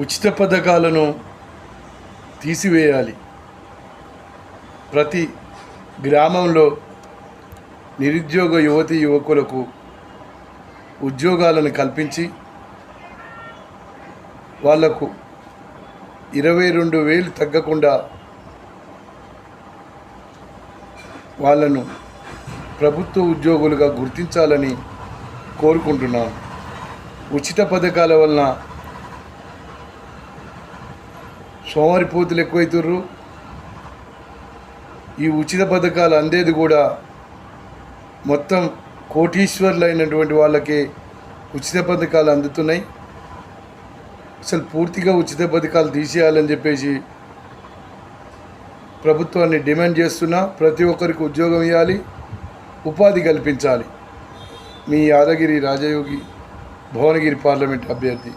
ఉచిత పథకాలను తీసివేయాలి. ప్రతి గ్రామంలో నిరుద్యోగ యువతీ యువకులకు ఉద్యోగాలను కల్పించి వాళ్లకు 22,000 తగ్గకుండా వాళ్ళను ప్రభుత్వ ఉద్యోగులుగా గుర్తించాలని కోరుకుంటున్నాను. ఉచిత పథకాల వలన సోమరిపోతులు ఎక్కువైతుర్రు. ఈ ఉచిత పథకాలు అందేది కూడా మొత్తం కోటీశ్వర్లు అయినటువంటి వాళ్ళకే ఉచిత పథకాలు అందుతున్నాయి. అసలు పూర్తిగా ఉచిత పథకాలు తీసేయాలని చెప్పేసి ప్రభుత్వాన్ని డిమాండ్ చేస్తున్నా. ప్రతి ఒక్కరికి ఉద్యోగం ఇవ్వాలి, ఉపాధి కల్పించాలి. మీ యాదగిరి రాజయోగి, భువనగిరి పార్లమెంట్ అభ్యర్థి.